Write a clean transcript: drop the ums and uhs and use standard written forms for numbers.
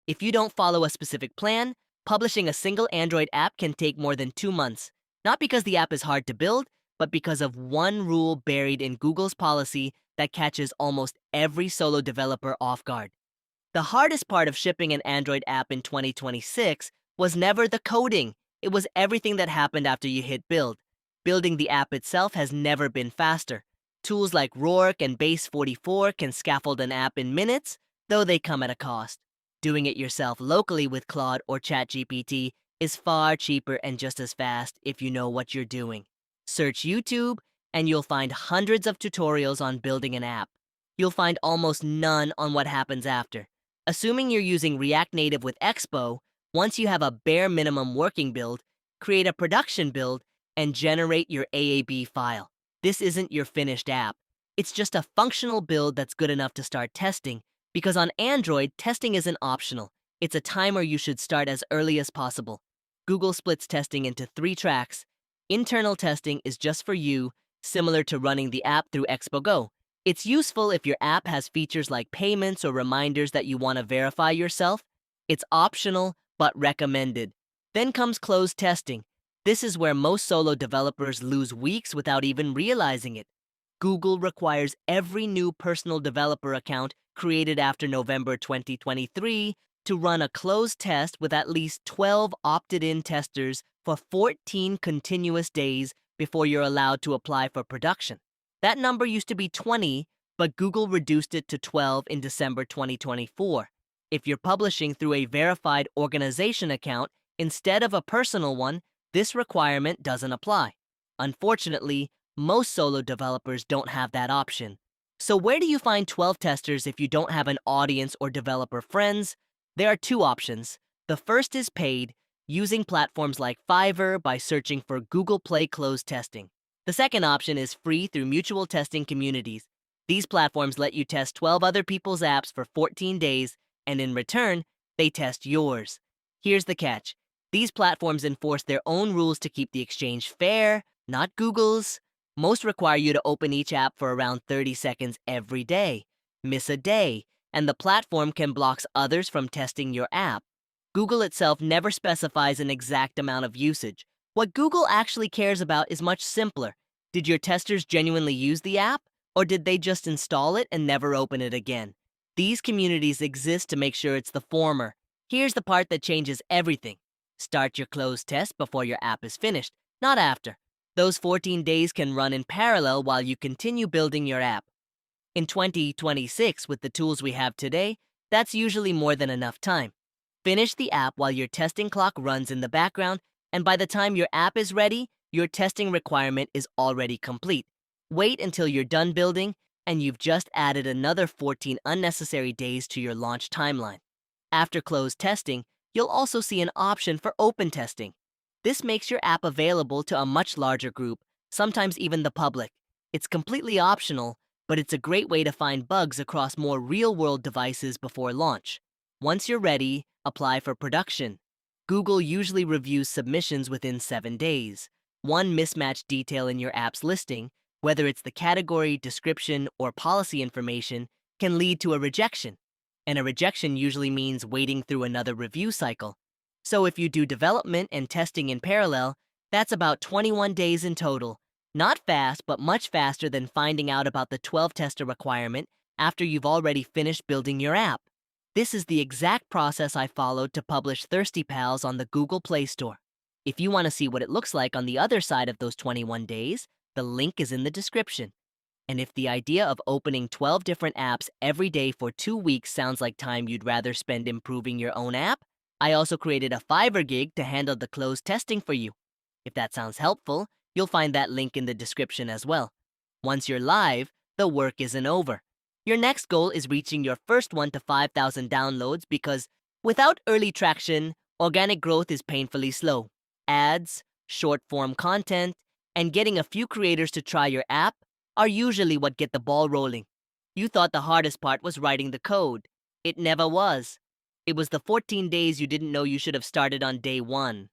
If you don't follow a specific plan, publishing a single Android app can take more than 2 months. Not because the app is hard to build, but because of one rule buried in Google's policy that catches almost every solo developer off guard. The hardest part of shipping an Android app in 2026 was never the coding. It was everything that happened after you hit build. Building the app itself has never been faster. Tools like Rourke and Base44 can scaffold an app in minutes, though they come at a cost. Doing it yourself locally with Claude or ChatGPT is far cheaper and just as fast if you know what you're doing. Search YouTube, and you'll find hundreds of tutorials on building an app. You'll find almost none on what happens after. Assuming you're using React Native with Expo, once you have a bare minimum working build, create a production build, and generate your AAB file. This isn't your finished app. It's just a functional build that's good enough to start testing, because on Android, testing isn't optional. It's a timer you should start as early as possible. Google splits testing into 3 tracks. Internal testing is just for you, similar to running the app through Expo Go. It's useful if your app has features like payments or reminders that you want to verify yourself. It's optional, but recommended. Then comes closed testing. This is where most solo developers lose weeks without even realizing it. Google requires every new personal developer account created after November 2023 to run a closed test with at least 12 opted-in testers for 14 continuous days before you're allowed to apply for production. That number used to be 20, but Google reduced it to 12 in December 2024. If you're publishing through a verified organization account instead of a personal one, this requirement doesn't apply. Unfortunately, most solo developers don't have that option. So where do you find 12 testers if you don't have an audience or developer friends? There are 2 options. The first is paid, using platforms like Fiverr by searching for Google Play closed testing. The second option is free through mutual testing communities. These platforms let you test 12 other people's apps for 14 days, and in return, they test yours. Here's the catch. These platforms enforce their own rules to keep the exchange fair, not Google's. Most require you to open each app for around 30 seconds every day. Miss a day, and the platform can block others from testing your app. Google itself never specifies an exact amount of usage. What Google actually cares about is much simpler. Did your testers genuinely use the app, or did they just install it and never open it again? These communities exist to make sure it's the former. Here's the part that changes everything. Start your closed test before your app is finished, not after. Those 14 days can run in parallel while you continue building your app. In 2026, with the tools we have today, that's usually more than enough time. Finish the app while your testing clock runs in the background, and by the time your app is ready, your testing requirement is already complete. Wait until you're done building, and you've just added another 14 unnecessary days to your launch timeline. After closed testing, you'll also see an option for open testing. This makes your app available to a much larger group, sometimes even the public. It's completely optional, but it's a great way to find bugs across more real-world devices before launch. Once you're ready, apply for production. Google usually reviews submissions within 7 days. One mismatched detail in your app's listing, whether it's the category, description, or policy information, can lead to a rejection. And a rejection usually means waiting through another review cycle. So if you do development and testing in parallel, that's about 21 days in total. Not fast, but much faster than finding out about the 12 tester requirement after you've already finished building your app. This is the exact process I followed to publish Thirsty Pals on the Google Play Store. If you want to see what it looks like on the other side of those 21 days, the link is in the description. And if the idea of opening 12 different apps every day for 2 weeks sounds like time you'd rather spend improving your own app, I also created a Fiverr gig to handle the closed testing for you. If that sounds helpful, you'll find that link in the description as well. Once you're live, the work isn't over. Your next goal is reaching your first 1 to 5,000 downloads because without early traction, organic growth is painfully slow. Ads, short-form content, and getting a few creators to try your app are usually what get the ball rolling. You thought the hardest part was writing the code. It never was. It was the 14 days you didn't know you should have started on day 1.